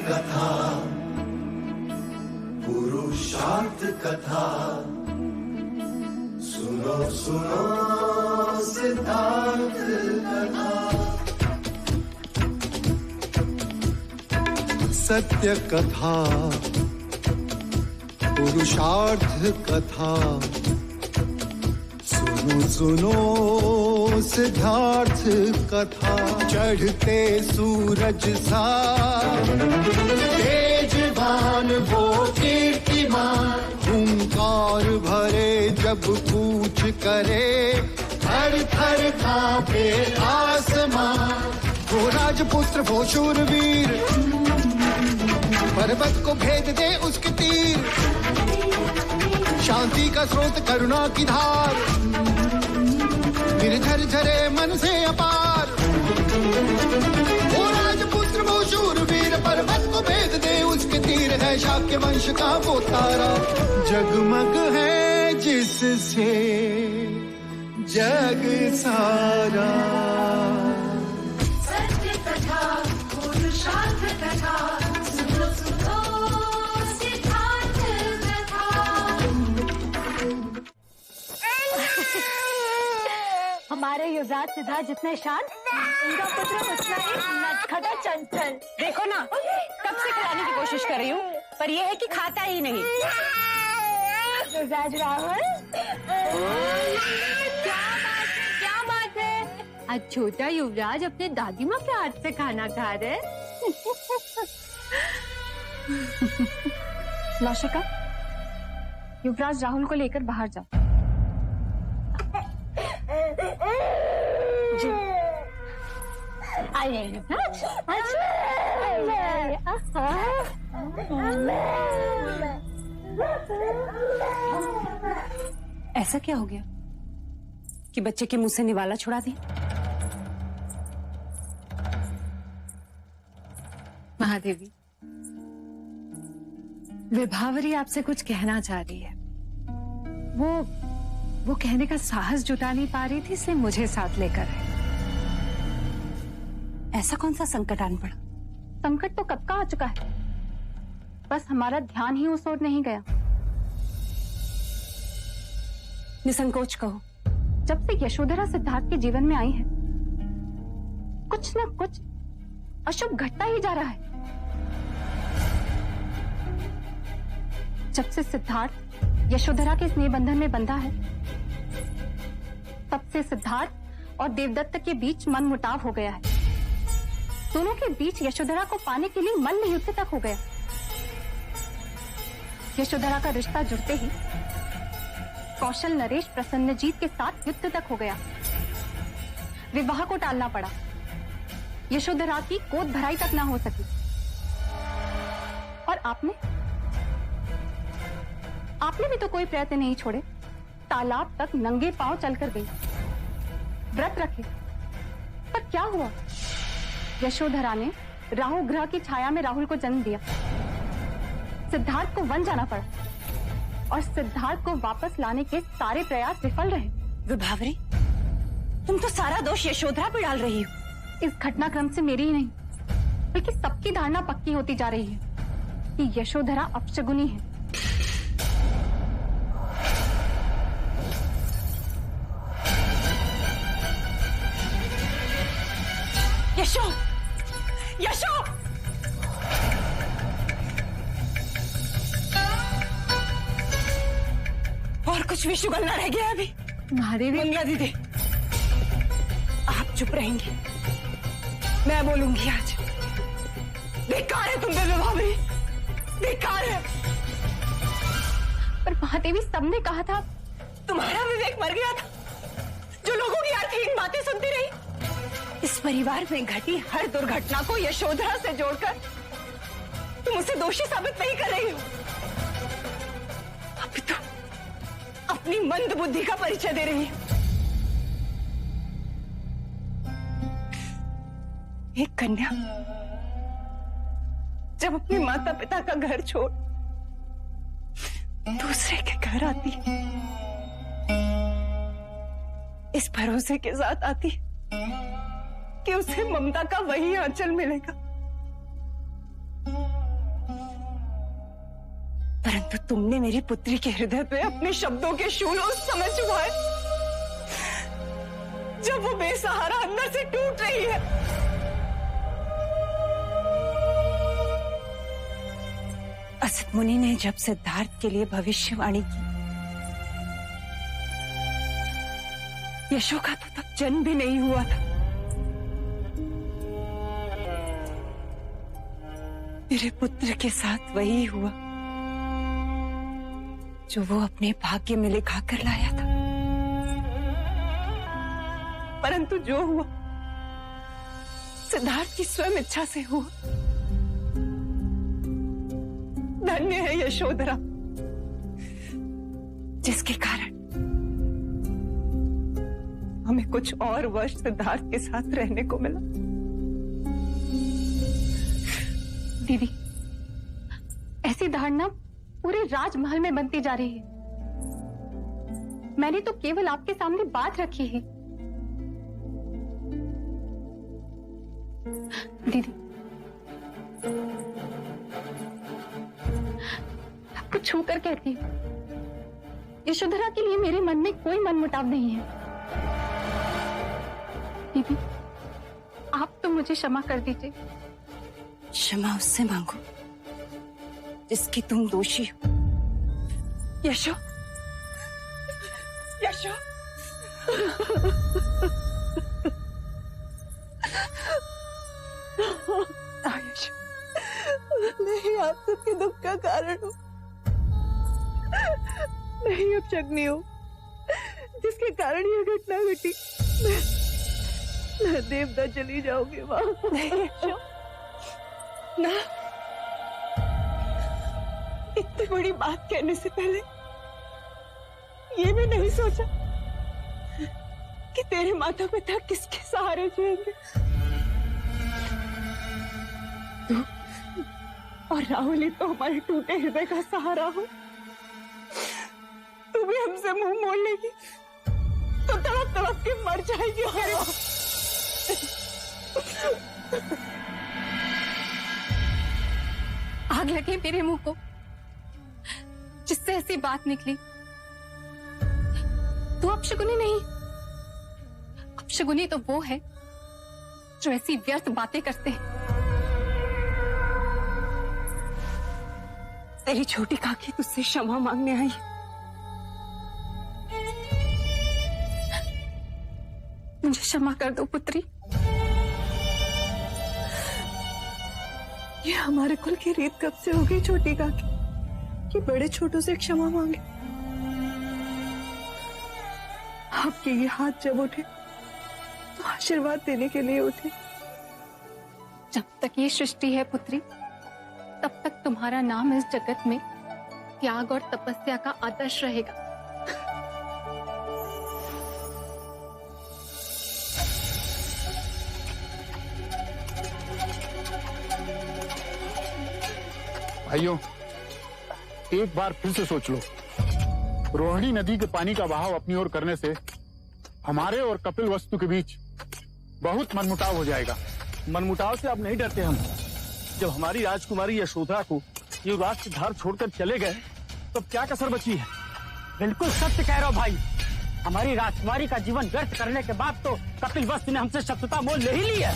कथा, पुरुषार्थ कथा, सुनो सुनो सिद्धार्थ कथा। सत्य कथा, पुरुषार्थ कथा, सुनो सुनो सिद्धार्थ कथा। चढ़ते सूरज सा तेजवान वो कीर्तिमान, हुंकार भरे जब कूच करे, थर थर कांपे आसमान। वो राजपुत्र वो शूरवीर, पर्वत को भेद दे उसके तीर, शांति का स्रोत करुणा की धार, निर्झर झरे मन से अपार। वो राजपुत्र वो शूरवीर, पर्वत को भेद दे उसके तीर, है शाक्य वंश का वो तारा, जगमग है जिससे जग सारा। सत्य कथा, पुरुषार्थ कथा, सुनो सुनो सिद्धार्थ कथा। हमारे युवराज सिद्धार्थ जितने शांत, इनका पुत्र उतना ही नटखटा चंचल। देखो ना, कब से खिलाने की कोशिश कर रही हूँ, पर यह है कि खाता ही नहीं। युवराज राहुल, क्या बात है? आज छोटा युवराज अपने दादी माँ के हाथ से खाना खा रहे। लौशिका, युवराज राहुल को लेकर बाहर जाओ। जी। आइए युवराज, ऐसा क्या हो गया कि बच्चे के मुंह से निवाला छुड़ा दिया? महादेवी, विभावरी आपसे कुछ कहना चाह रही है। वो कहने का साहस जुटा नहीं पा रही थी, इसलिए मुझे साथ लेकर आई। ऐसा कौन सा संकट आन पड़ा? संकट तो कब का आ चुका है, बस हमारा ध्यान ही उस ओर नहीं गया। निसंकोच कहो। जब से यशोधरा सिद्धार्थ के जीवन में आई है, कुछ न कुछ अशुभ घटता ही जा रहा है। जब से सिद्धार्थ यशोधरा के स्नेह बंधन में बंधा है, तब से सिद्धार्थ और देवदत्त के बीच मन मुटाव हो गया है। दोनों के बीच यशोधरा को पाने के लिए मल्ल युद्ध तक हो गया। यशोधरा का रिश्ता जुड़ते ही कौशल नरेश प्रसन्नजीत के साथ युद्ध तक हो गया। विवाह को टालना पड़ा, यशोधरा की गोद भराई तक ना हो सकी। और आपने भी तो कोई प्रयत्न नहीं छोड़े। तालाब तक नंगे पांव चलकर गई, व्रत रखे, पर क्या हुआ? यशोधरा ने राहु ग्रह की छाया में राहुल को जन्म दिया। सिद्धार्थ को वन जाना पड़ा और सिद्धार्थ को वापस लाने के सारे प्रयास विफल रहे। विभावरी, तुम तो सारा दोष यशोधरा पे डाल रही हो। इस घटनाक्रम से मेरी ही नहीं, बल्कि सबकी धारणा पक्की होती जा रही है कि यशोधरा अपशगुनी है। यशो, यशो! और कुछ भी शुगल ना रह गया अभी। महादेवी, मंगला दीदी, आप चुप रहेंगी, मैं बोलूंगी आज। बेकार है तुम पे विभावरी, बेकार है। पर महादेवी, सबने कहा था। तुम्हारा विवेक मर गया था जो लोगों की अर्थहीन बातें सुनती रही। इस परिवार में घटी हर दुर्घटना को यशोधरा से जोड़कर तुम उसे दोषी साबित नहीं कर रही हो। अभी तो अपनी मंद बुद्धि का परिचय दे रही हो। एक कन्या जब अपने माता पिता का घर छोड़ दूसरे के घर आती है, इस भरोसे के साथ आती कि उसे ममता का वही आंचल मिलेगा तुमने मेरी पुत्री के हृदय पे अपने शब्दों के शूल उस समय चुभाए जब वो बेसहारा अंदर से टूट रही है। असित मुनि ने जब सिद्धार्थ के लिए भविष्यवाणी की, यशो का तो तब जन्म भी नहीं हुआ था। मेरे पुत्र के साथ वही हुआ जो वो अपने भाग्य में लिखा कर लाया था। परंतु जो हुआ सिद्धार्थ की स्वयं इच्छा से हुआ। धन्य है यशोधरा, जिसके कारण हमें कुछ और वर्ष सिद्धार्थ के साथ रहने को मिला। दीदी, ऐसी धारणा पूरे राजमहल में बनती जा रही है। मैंने तो केवल आपके सामने बात रखी है। दीदी, आपको छू कर कहती हूँ, यशोधरा के लिए मेरे मन में कोई मनमुटाव नहीं है। दीदी, आप तो मुझे क्षमा कर दीजिए। क्षमा उससे मांगो जिसकी तुम दोषी हो। यशो, यशो, यशो, मैं ही आप सबके दुख का कारण हूँ। मैं ही अपशगनी हूँ जिसके कारण ये घटना घटी। मैं देवता चली जाऊंगी माँ। नहीं यशो, ना, इतनी बड़ी बात कहने से पहले ये भी नहीं सोचा कि तेरे माता पिता किसके सहारे जिएंगे। तू और राहुल ही तो हमारे टूटे हृदय का सहारा हो। तू भी हमसे मुंह मोड़ लेगी तो तड़प तड़प के मर जाएगी। आग लगे मेरे मुंह को जिससे ऐसी बात निकली। तू अपशगुनी नहीं, अपशगुनी तो वो है जो ऐसी व्यर्थ बातें करते हैं। तेरी छोटी काकी तुझसे क्षमा मांगने आई। मुझे क्षमा कर दो पुत्री। ये हमारे कुल की रीत कब से हो गई छोटी काकी कि बड़े छोटों से क्षमा मांगे। आपके ये हाथ जब उठे तो आशीर्वाद देने के लिए उठे। जब तक ये सृष्टि है पुत्री, तब तक तुम्हारा नाम इस जगत में त्याग और तपस्या का आदर्श रहेगा। भाइयों, एक बार फिर से सोच लो। रोहिणी नदी के पानी का बहाव अपनी ओर करने से हमारे और कपिल वस्तु के बीच बहुत मनमुटाव हो जाएगा। मनमुटाव से अब नहीं डरते हम। जब हमारी राजकुमारी यशोधरा को युवराज सिद्धार्थ छोड़कर चले गए तो क्या कसर बची है। बिल्कुल सत्य कह रहे हो भाई। हमारी राजकुमारी का जीवन व्यर्थ करने के बाद तो कपिल वस्तु ने हमसे शत्रुता मोल ले ही ली है।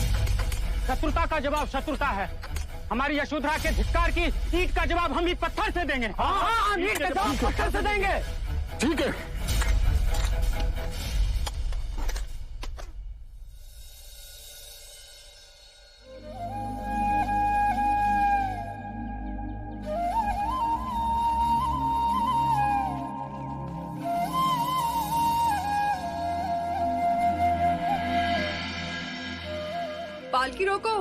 शत्रुता का जवाब शत्रुता है। हमारी यशोधरा के धिक्कार की ईंट का जवाब हम ही पत्थर से देंगे। हाँ, ईंट का जवाब पत्थर से देंगे। ठीक है। पालकी रोको।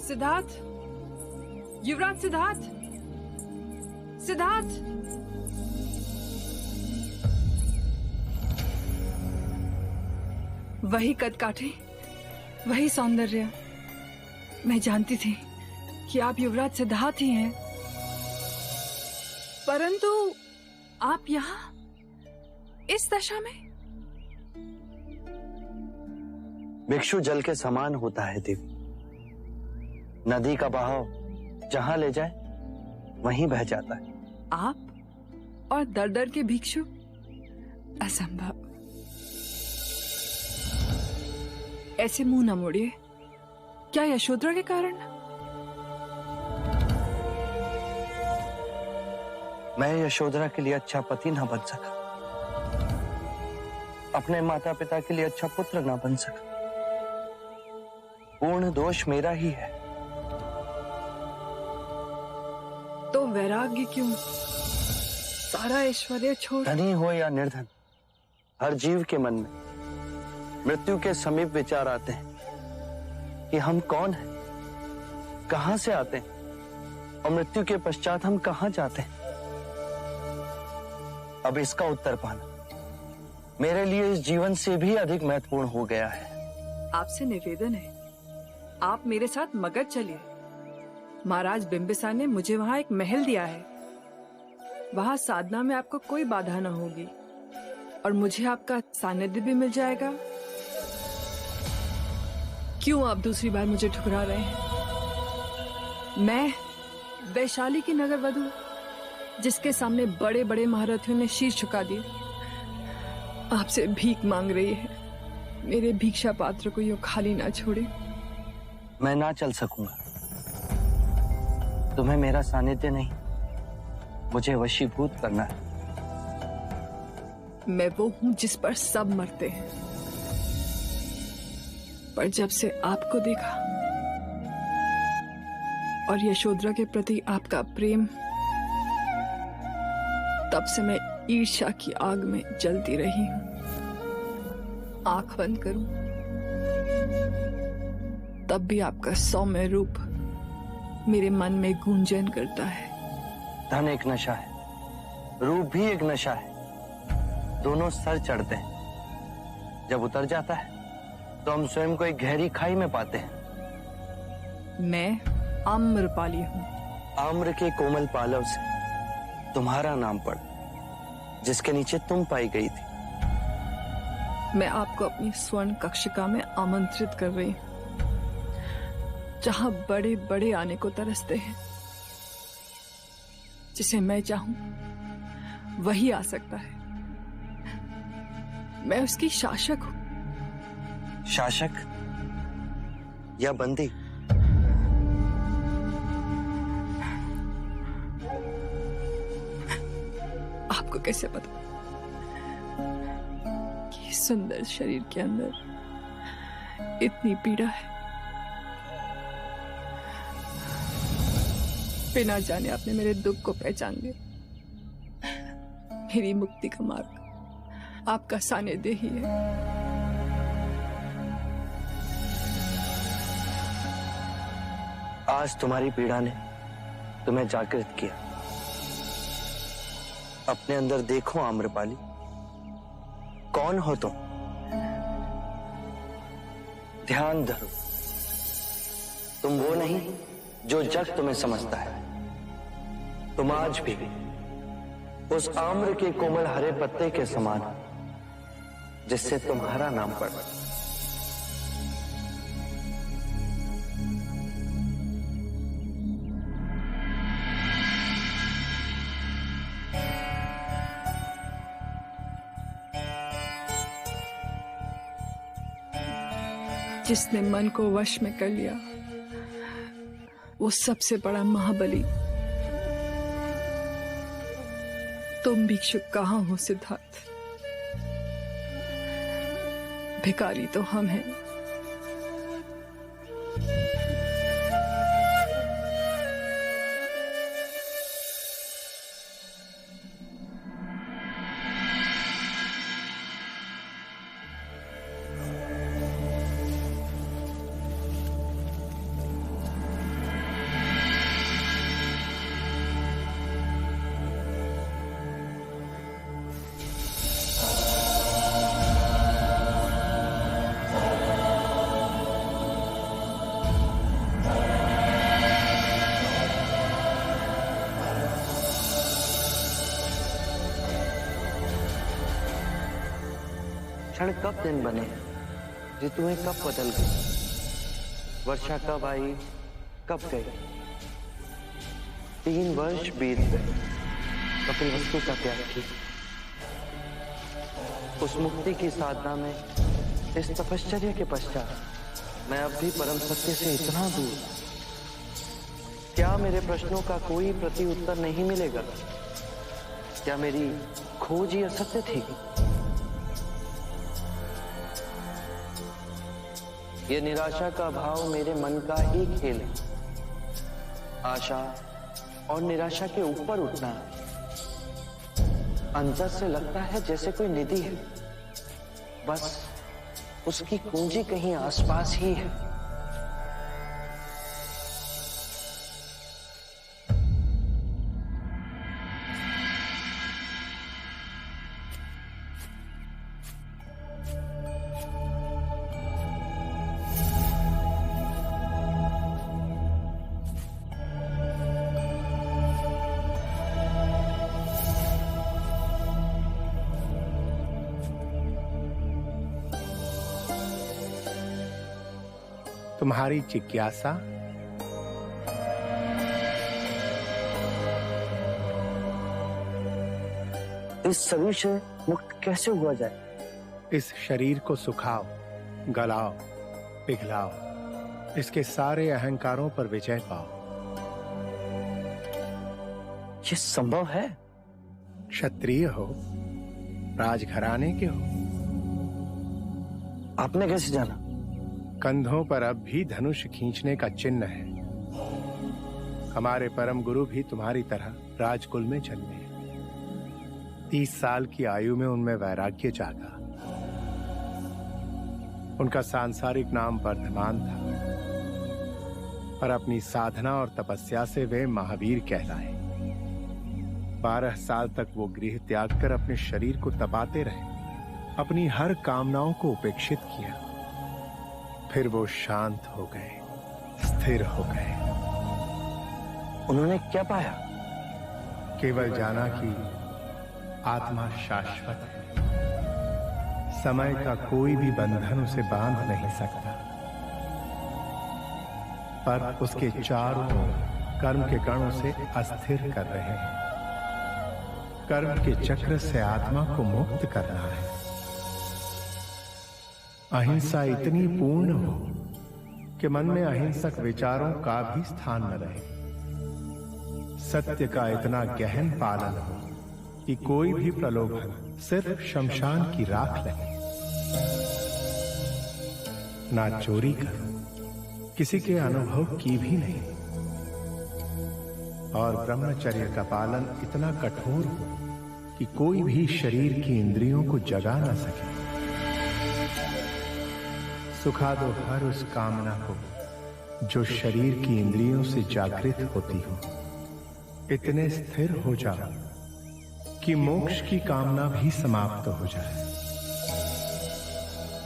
सिद्धार्थ, युवराज सिद्धार्थ, सिद्धार्थ। वही कद काठे, वही सौंदर्य। मैं जानती थी कि आप युवराज सिद्धार्थ ही हैं, परंतु आप यहाँ इस दशा में। भिक्षु जल के समान होता है देवी। नदी का बहाव जहां ले जाए वहीं बह जाता है। आप और दर दर के भिक्षु, असंभव। ऐसे मुंह न मोड़िए। क्या यशोधरा के कारण? मैं यशोधरा के लिए अच्छा पति ना बन सका, अपने माता पिता के लिए अच्छा पुत्र ना बन सका। पूर्ण दोष मेरा ही है। तो वैराग्य क्यों? सारा ऐश्वर्य छोड़। धनी हो या निर्धन, हर जीव के मन में मृत्यु के समीप विचार आते हैं कि हम कौन हैं, कहां से आते हैं और मृत्यु के पश्चात हम कहां जाते हैं। अब इसका उत्तर पाना मेरे लिए इस जीवन से भी अधिक महत्वपूर्ण हो गया है। आपसे निवेदन है, आप मेरे साथ मगध चलिए। महाराज बिंबिसार ने मुझे वहां एक महल दिया है। वहां साधना में आपको कोई बाधा न होगी और मुझे आपका सानिध्य भी मिल जाएगा। क्यों आप दूसरी बार मुझे ठुकरा रहे हैं? मैं वैशाली की नगर वधू, जिसके सामने बड़े बड़े महारथियों ने शीश झुका दिए, आपसे भीख मांग रही है। मेरे भिक्षा पात्र को यूं खाली ना छोड़े। मैं ना चल सकूंगा। तुम्हें मेरा सानिध्य नहीं, मुझे वशीभूत करना है। मैं वो हूं जिस पर सब मरते हैं, पर जब से आपको देखा और यशोधरा के प्रति आपका प्रेम, तब से मैं ईर्ष्या की आग में जलती रही हूं। आंख बंद करूं तब भी आपका सौम्य रूप मेरे मन में गूंजन करता है। धन एक नशा है, रूप भी एक नशा है। दोनों सर चढ़ते हैं, जब उतर जाता है तो हम स्वयं को एक गहरी खाई में पाते हैं। मैं आम्रपाली हूं। आम्र के कोमल पालव से तुम्हारा नाम पड़ा, जिसके नीचे तुम पाई गई थी। मैं आपको अपनी स्वर्ण कक्षिका में आमंत्रित कर रही हूं, जहां बड़े बड़े आने को तरसते हैं। जिसे मैं चाहूं वही आ सकता है। मैं उसकी शासक हूं। शासक या बंदी? आपको कैसे पता कि इस सुंदर शरीर के अंदर इतनी पीड़ा है? बिना जाने आपने मेरे दुख को पहचान लिया। मेरी मुक्ति का मार्ग आपका सानिध्य ही है। आज तुम्हारी पीड़ा ने तुम्हें जागृत किया। अपने अंदर देखो आम्रपाली, कौन हो तुम? ध्यान धरो, तुम वो नहीं जो जग तुम्हें समझता है। तुम आज भी उस आम्र के कोमल हरे पत्ते के समान, जिससे तुम्हारा नाम पड़ा। जिसने मन को वश में कर लिया, वो सबसे बड़ा महाबली। तुम भिक्षुक कहाँ हो सिद्धार्थ? भिखारी तो हम हैं। क्षण कब दिन बने, ऋतुएं कब बदल गई, वर्षा कब आई कब गई, 3 वर्ष बीत गए कपिल वस्तु का त्याग किया। उस मुक्ति की साधना में, इस तपश्चर्या के पश्चात मैं अब भी परम सत्य से इतना दूर, क्या मेरे प्रश्नों का कोई प्रति उत्तर नहीं मिलेगा? क्या मेरी खोज ही असत्य थी? ये निराशा का भाव मेरे मन का ही खेल है। आशा और निराशा के ऊपर उठना अंदर से लगता है जैसे कोई निधि है, बस उसकी कुंजी कहीं आसपास ही है। तुम्हारी जिज्ञासा इस शरीर से मुक्त कैसे हुआ जाए? इस शरीर को सुखाओ, गलाओ, पिघलाओ, इसके सारे अहंकारों पर विजय पाओ। ये संभव है? क्षत्रिय हो, राजघराने के हो। आपने कैसे जाना? कंधों पर अब भी धनुष खींचने का चिन्ह है। हमारे परम गुरु भी तुम्हारी तरह राजकुल में जन्मे। 30 साल की आयु में उनमें वैराग्य जागा। उनका सांसारिक नाम वर्धमान था, पर अपनी साधना और तपस्या से वे महावीर कहलाए। 12 साल तक वो गृह त्याग कर अपने शरीर को तपाते रहे, अपनी हर कामनाओं को उपेक्षित किया। फिर वो शांत हो गए, स्थिर हो गए। उन्होंने क्या पाया? केवल जाना कि आत्मा शाश्वत है, समय का कोई भी बंधन उसे बांध नहीं सकता। पर उसके चारों ओर कर्म के कण उसे अस्थिर कर रहे हैं। कर्म के चक्र से आत्मा को मुक्त करना है। अहिंसा इतनी पूर्ण हो कि मन में अहिंसक विचारों का भी स्थान न रहे। सत्य का इतना गहन पालन हो कि कोई भी प्रलोभन सिर्फ शमशान की राख लगे। ना चोरी कर, किसी के अनुभव की भी नहीं, और ब्रह्मचर्य का पालन इतना कठोर हो कि कोई भी शरीर की इंद्रियों को जगा ना सके। सुखा दो हर उस कामना को जो शरीर की इंद्रियों से जागृत होती हो। इतने स्थिर हो जाओ कि मोक्ष की कामना भी समाप्त हो जाए।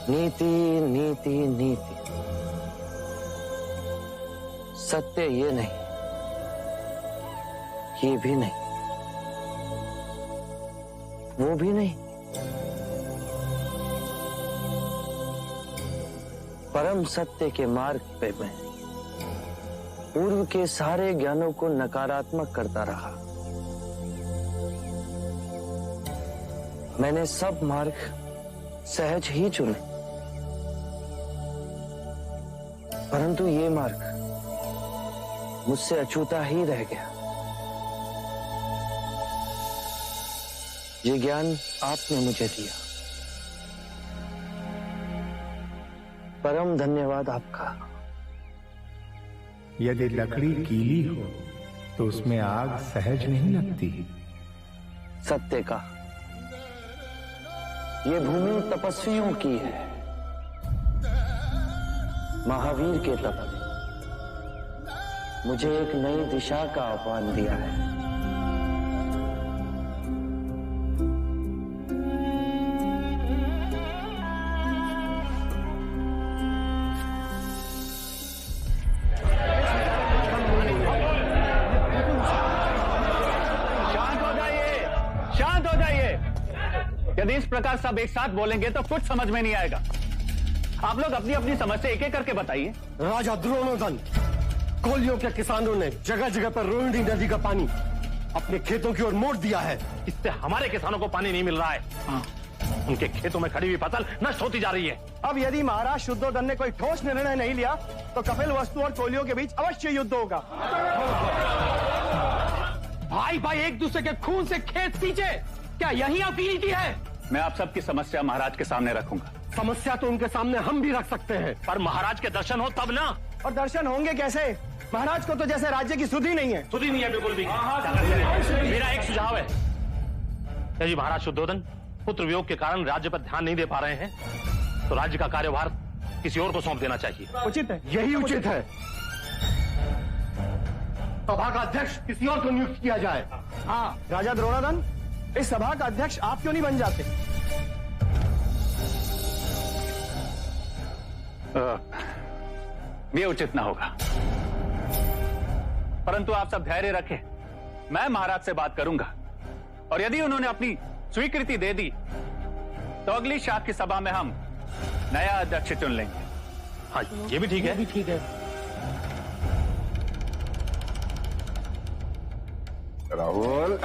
नीति नीति नीति। सत्य ये नहीं, ये भी नहीं, वो भी नहीं। परम सत्य के मार्ग पे मैं पूर्व के सारे ज्ञानों को नकारात्मक करता रहा। मैंने सब मार्ग सहज ही चुने, परंतु ये मार्ग मुझसे अछूता ही रह गया। ये ज्ञान आपने मुझे दिया, परम धन्यवाद आपका। यदि लकड़ी गीली हो तो उसमें आग सहज नहीं लगती। सत्य का ये भूमि तपस्वियों की है। महावीर के तप ने मुझे एक नई दिशा का आह्वान दिया है। यदि इस प्रकार सब एक साथ बोलेंगे तो कुछ समझ में नहीं आएगा। आप लोग अपनी अपनी समस्या एक एक करके बताइए। राजा द्रोणोदन, कोलियों के किसानों ने जगह जगह पर रोहिणी नदी का पानी अपने खेतों की ओर मोड़ दिया है। इससे हमारे किसानों को पानी नहीं मिल रहा है। उनके खेतों में खड़ी हुई फसल नष्ट होती जा रही है। अब यदि महाराज शुद्धोधन ने कोई ठोस निर्णय नहीं लिया तो कपिल वस्तु और कोलियों के बीच अवश्य युद्ध होगा। भाई भाई एक दूसरे के खून से खेत सींचे, क्या यही आपकी नीति है? मैं आप सबकी समस्या महाराज के सामने रखूंगा। समस्या तो उनके सामने हम भी रख सकते हैं, पर महाराज के दर्शन हो तब ना। और दर्शन होंगे कैसे? महाराज को तो जैसे राज्य की सुधि नहीं है। सुधि नहीं है बिल्कुल भी। मेरा एक सुझाव है, यदि महाराज शुद्धोधन पुत्र वियोग के कारण राज्य पर ध्यान नहीं दे पा रहे हैं तो राज्य का कार्यभार किसी और को सौंप देना चाहिए। उचित है, यही उचित है। सभा का अध्यक्ष किसी और को नियुक्त किया जाए। हाँ राजा द्रोणादन, इस सभा का अध्यक्ष आप क्यों नहीं बन जाते? ये उचित ना होगा, परंतु आप सब धैर्य रखें, मैं महाराज से बात करूंगा और यदि उन्होंने अपनी स्वीकृति दे दी तो अगली शाख की सभा में हम नया अध्यक्ष चुन लेंगे। हाँ ये भी ठीक है। ठीक है। राहुल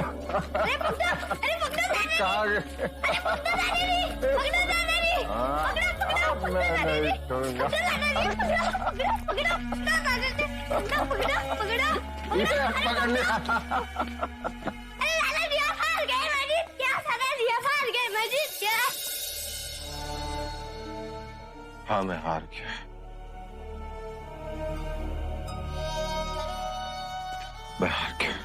हाँ मैं हार गया। मैं हार गया।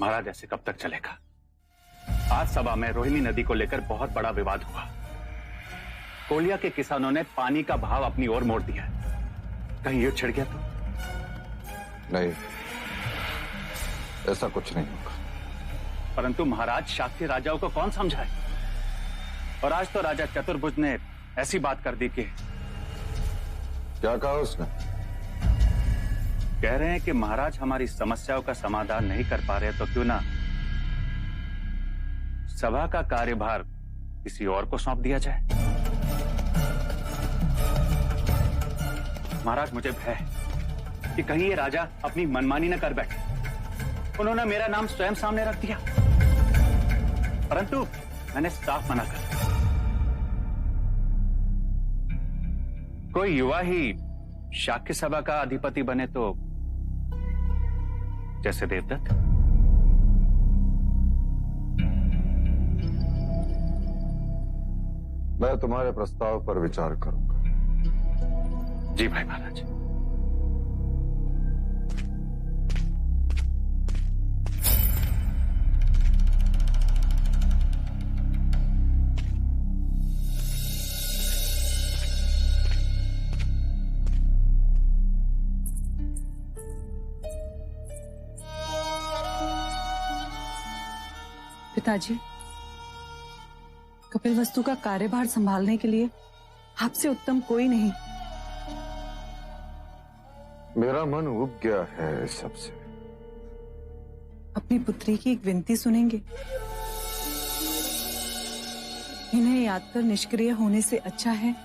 महाराज ऐसे कब तक चलेगा? आज सभा में रोहिणी नदी को लेकर बहुत बड़ा विवाद हुआ। कोलिया के किसानों ने पानी का भाव अपनी ओर मोड़ दिया। कहीं युद्ध छिड़ गया तो? नहीं, ऐसा कुछ नहीं होगा। परंतु महाराज शाक्य राजाओं को कौन समझाए? और आज तो राजा चतुर्भुज ने ऐसी बात कर दी कि क्या कहा उसने? कह रहे हैं कि महाराज हमारी समस्याओं का समाधान नहीं कर पा रहे तो क्यों ना सभा का कार्यभार किसी और को सौंप दिया जाए। महाराज मुझे भय है कि कहीं ये राजा अपनी मनमानी न कर बैठे। उन्होंने मेरा नाम स्वयं सामने रख दिया, परंतु मैंने साफ मना कर दिया। कोई युवा ही शाक्य सभा का अधिपति बने तो, जैसे देवदत्त। मैं तुम्हारे प्रस्ताव पर विचार करूंगा। जी भाई महाराज। पिताजी, कपिल वस्तु का कार्यभार संभालने के लिए आपसे उत्तम कोई नहीं। मेरा मन उब गया है इस सबसे। अपनी पुत्री की एक विनती सुनेंगे? इन्हें याद कर निष्क्रिय होने से अच्छा है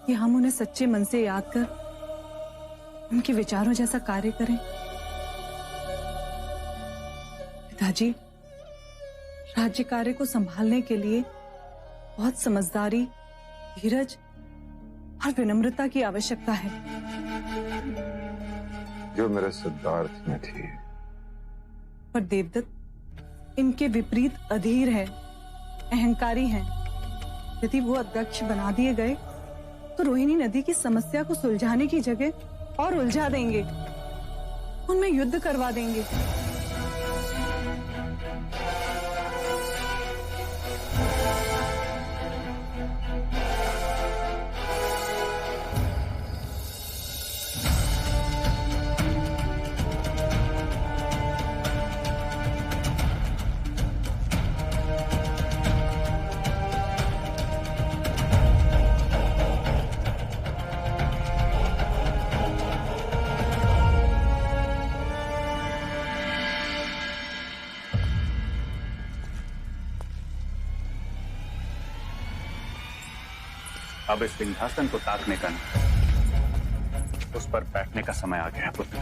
कि हम उन्हें सच्चे मन से याद कर उनके विचारों जैसा कार्य करें। पिताजी, राज्य कार्य को संभालने के लिए बहुत समझदारी, धीरज और विनम्रता की आवश्यकता है, जो मेरे सिद्धार्थ में थी। पर देवदत्त इनके विपरीत अधीर है, अहंकारी हैं। यदि वो अध्यक्ष बना दिए गए तो रोहिणी नदी की समस्या को सुलझाने की जगह और उलझा देंगे, उनमें युद्ध करवा देंगे। अब इस सिंहासन को ताकने का नहीं, उस पर बैठने का समय आ गया पुत्र।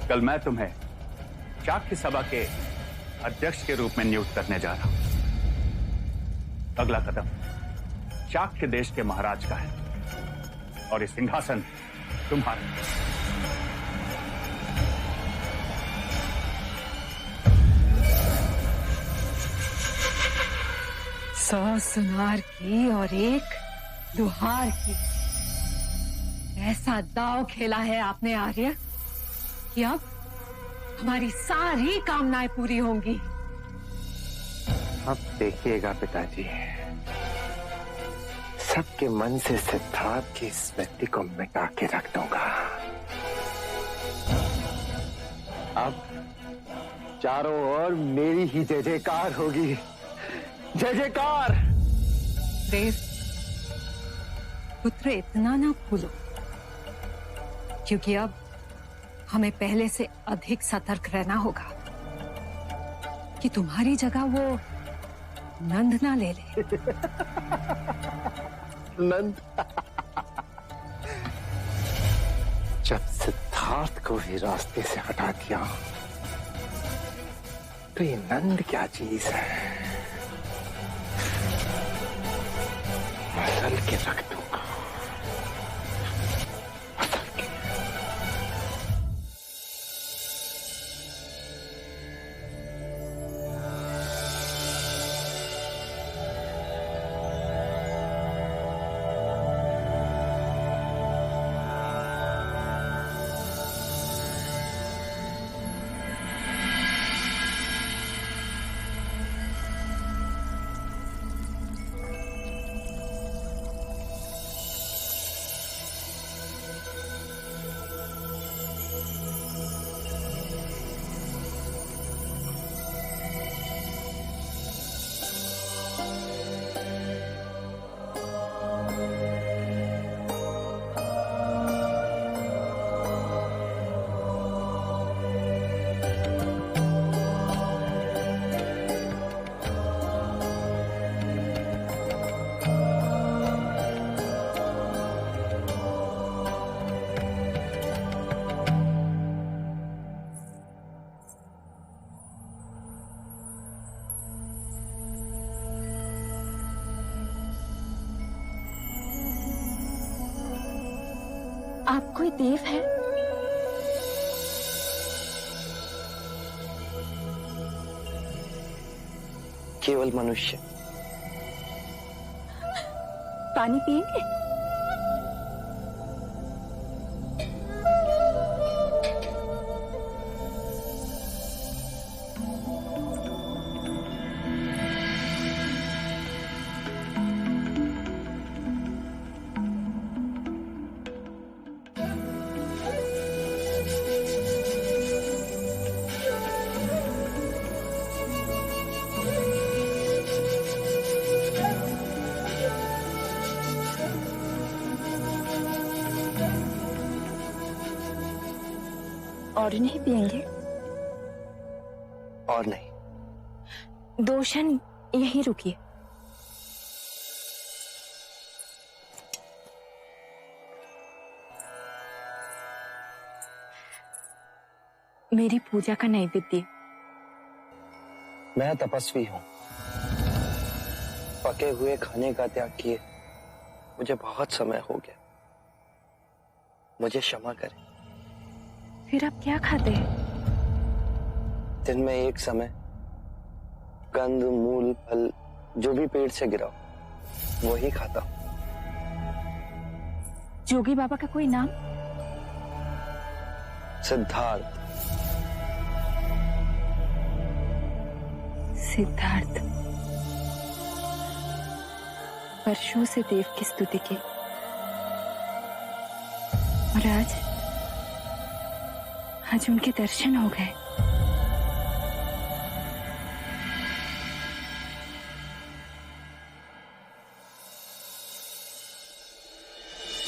कल मैं तुम्हें चाक्य सभा के अध्यक्ष के रूप में नियुक्त करने जा रहा हूं। अगला कदम चाक्य देश के महाराज का है और ये सिंहासन तुम्हारा। सौ सुनार की और एक दुहार की, ऐसा दांव खेला है आपने आर्य कि अब हमारी सारी कामनाएं पूरी होंगी। अब देखिएगा पिताजी, सबके मन से सिद्धार्थ की स्मृति को मिटा के रख दूंगा। अब चारों ओर मेरी ही जय जयकार होगी, जय जयकार। देव पुत्र, इतना ना भूलो, क्योंकि अब हमें पहले से अधिक सतर्क रहना होगा कि तुम्हारी जगह वो नंद ना ले ले। नंद? जब सिद्धार्थ को भी रास्ते से हटा दिया तो ये नंद क्या चीज है, मसल के रख दूंगा। आप कोई देव है? केवल मनुष्य। पानी पिएंगे? और नहीं पिएंगे? और नहीं। 2 क्षण यहीं रुकिए। मेरी पूजा का नैवेद्य। मैं तपस्वी हूं, पके हुए खाने का त्याग किए मुझे बहुत समय हो गया, मुझे क्षमा करें। फिर आप क्या खाते हैं? दिन में एक समय कंद मूल फल जो भी पेड़ से गिरा वही खाता हूं। जोगी बाबा का कोई नाम? सिद्धार्थ। सिद्धार्थ। वर्षों से देव की स्तुति की और आज उनके दर्शन हो गए।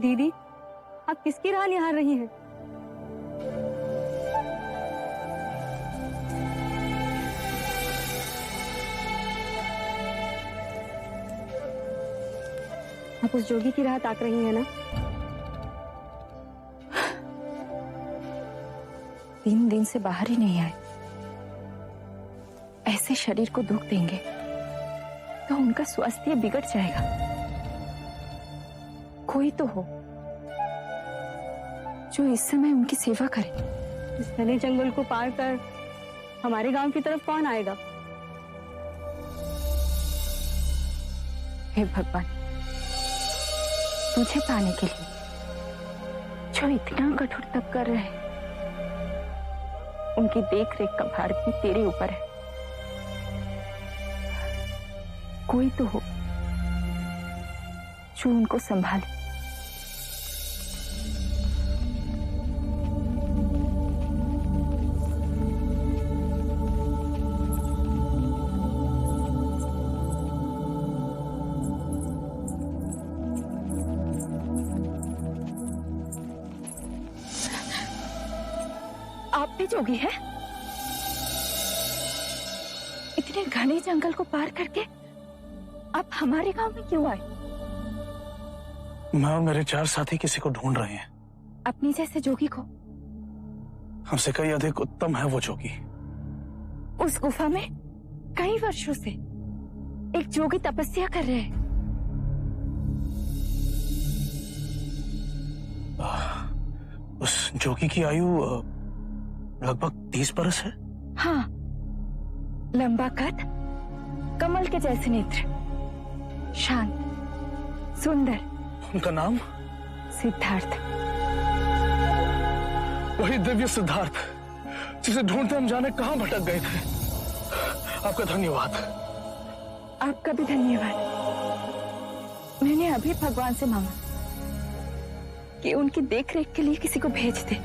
दीदी, आप किसकी राह निहार रही हैं? आप उस जोगी की राह ताक रही हैं ना? 3 दिन से बाहर ही नहीं आए। ऐसे शरीर को दुख देंगे तो उनका स्वास्थ्य बिगड़ जाएगा। कोई तो हो जो इस समय उनकी सेवा करे। इस घने जंगल को पार कर हमारे गांव की तरफ कौन आएगा? हे भगवान, तुझे पाने के लिए जो इतना कठोर तप कर रहे हैं, उनकी देख रेख का भार भी तेरे ऊपर है। कोई तो हो जो उनको संभाले। आप भी जोगी है? इतने घने जंगल को पार करके आप हमारे गांव में क्यों आए? मैं और मेरे 4 साथी किसी को ढूंढ रहे हैं। अपनी जैसे जोगी को? हमसे कई अधिक उत्तम है वो जोगी। उस गुफा में कई वर्षों से एक जोगी तपस्या कर रहे हैं। उस जोगी की आयु लगभग 30 बरस है। हाँ, लंबा कद, कमल के जैसे नेत्र, शांत, सुंदर। उनका नाम? सिद्धार्थ। वही दिव्य सिद्धार्थ जिसे ढूंढते हम जाने कहां भटक गए थे। आपका धन्यवाद। आपका भी धन्यवाद। मैंने अभी भगवान से मांगा कि उनकी देखरेख के लिए किसी को भेज दे,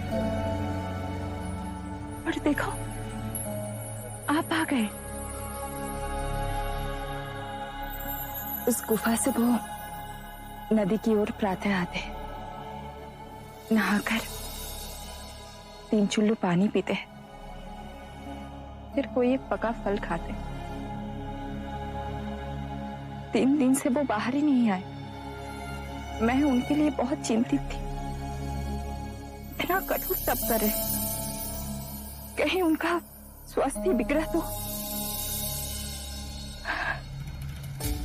और देखो आप आ गए। उस गुफा से वो नदी की ओर प्रातः आते, नहाकर 3 चुल्लू पानी पीते हैं, फिर कोई एक पका फल खाते। 3 दिन से वो बाहर ही नहीं आए। मैं उनके लिए बहुत चिंतित थी। इतना कठोर तप कर रहे, कहीं उनका स्वास्थ्य बिगड़ा तो।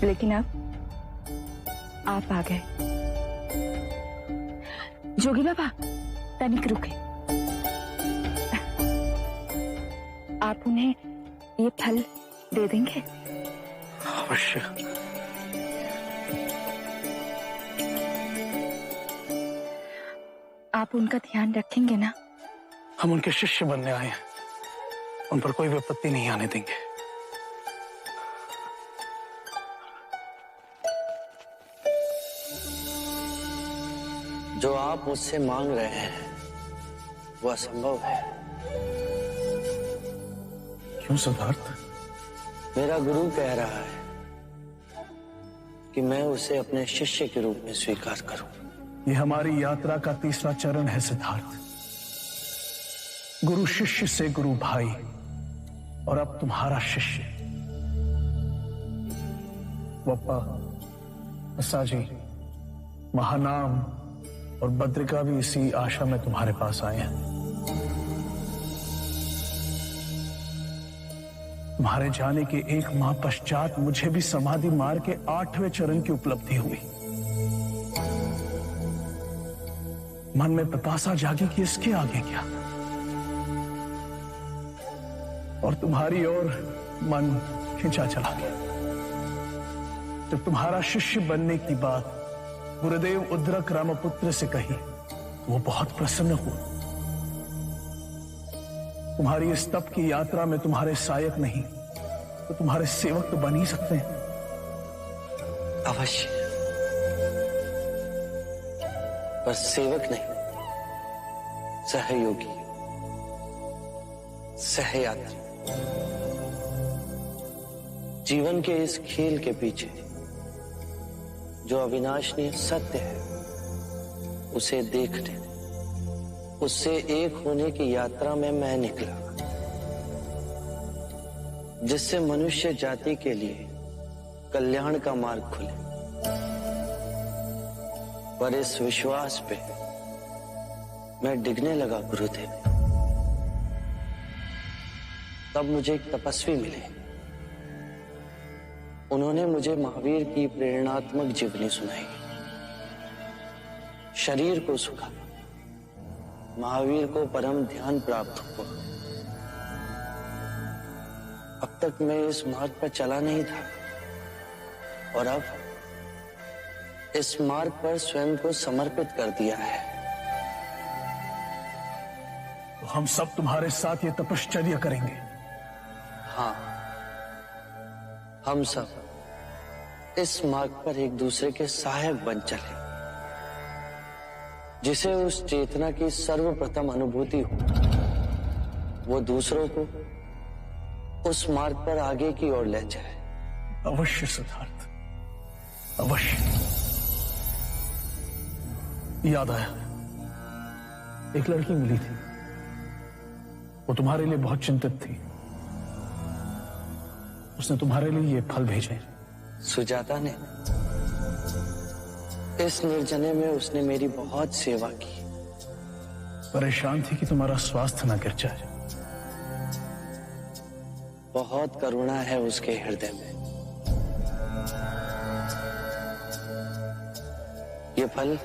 लेकिन अब आप आ गए। जोगी बाबा, तनिक रुके। आप उन्हें ये फल दे देंगे? अवश्य। आप उनका ध्यान रखेंगे ना? हम उनके शिष्य बनने आए हैं, उन पर कोई विपत्ति नहीं आने देंगे। जो आप मुझसे मांग रहे हैं वो असंभव है। क्यों सिद्धार्थ? मेरा गुरु कह रहा है कि मैं उसे अपने शिष्य के रूप में स्वीकार करूं। ये हमारी यात्रा का 3रा चरण है सिद्धार्थ। गुरु शिष्य से गुरु भाई, और अब तुम्हारा शिष्य। वप्पा, असाजी, महानाम और बद्रिका भी इसी आशा में तुम्हारे पास आए हैं। तुम्हारे जाने के 1 माह पश्चात मुझे भी समाधि मार्ग के 8वें चरण की उपलब्धि हुई। मन में पिपासा जागी कि इसके आगे क्या, और तुम्हारी ओर मन खिंचा चला गया। जब तुम्हारा शिष्य बनने की बात गुरुदेव उद्रक रामपुत्र से कही, वो बहुत प्रसन्न हुआ। तुम्हारी इस तप की यात्रा में तुम्हारे सहायक नहीं तो तुम्हारे सेवक तो बन ही सकते हैं। अवश्य, पर सेवक नहीं, सहयोगी, सहयात्री। जीवन के इस खेल के पीछे जो अविनाशनीय सत्य है उसे देखने, उससे एक होने की यात्रा में मैं निकला, जिससे मनुष्य जाति के लिए कल्याण का मार्ग खुले। पर इस विश्वास पे मैं डिगने लगा गुरुदेव। तब मुझे एक तपस्वी मिले। उन्होंने मुझे महावीर की प्रेरणात्मक जीवनी सुनाई। शरीर को सुखा, महावीर को परम ध्यान प्राप्त हुआ। अब तक मैं इस मार्ग पर चला नहीं था और अब इस मार्ग पर स्वयं को समर्पित कर दिया है। तो हम सब तुम्हारे साथ ये तपश्चर्या करेंगे। हाँ, हम सब इस मार्ग पर एक दूसरे के सहायक बन चले। जिसे उस चेतना की सर्वप्रथम अनुभूति हो, वो दूसरों को उस मार्ग पर आगे की ओर ले जाए। अवश्य सिद्धार्थ, अवश्य। याद आया, एक लड़की मिली थी, वो तुम्हारे लिए बहुत चिंतित थी। उसने तुम्हारे लिए ये फल भेजे। सुजाता ने। इस निर्जने में उसने मेरी बहुत सेवा की। परेशान थी कि तुम्हारा स्वास्थ्य न गिर जाए। बहुत करुणा है उसके हृदय में। ये फल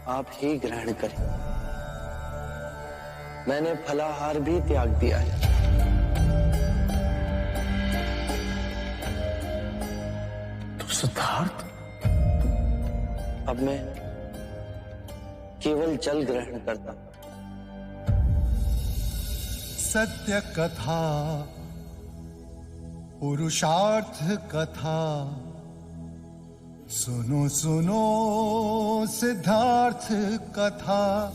आप ही ग्रहण करें। मैंने फलाहार भी त्याग दिया है। तो सिद्धार्थ, अब मैं केवल जल ग्रहण करता हूं। सत्य कथा, पुरुषार्थ कथा, सुनो सुनो सिद्धार्थ कथा।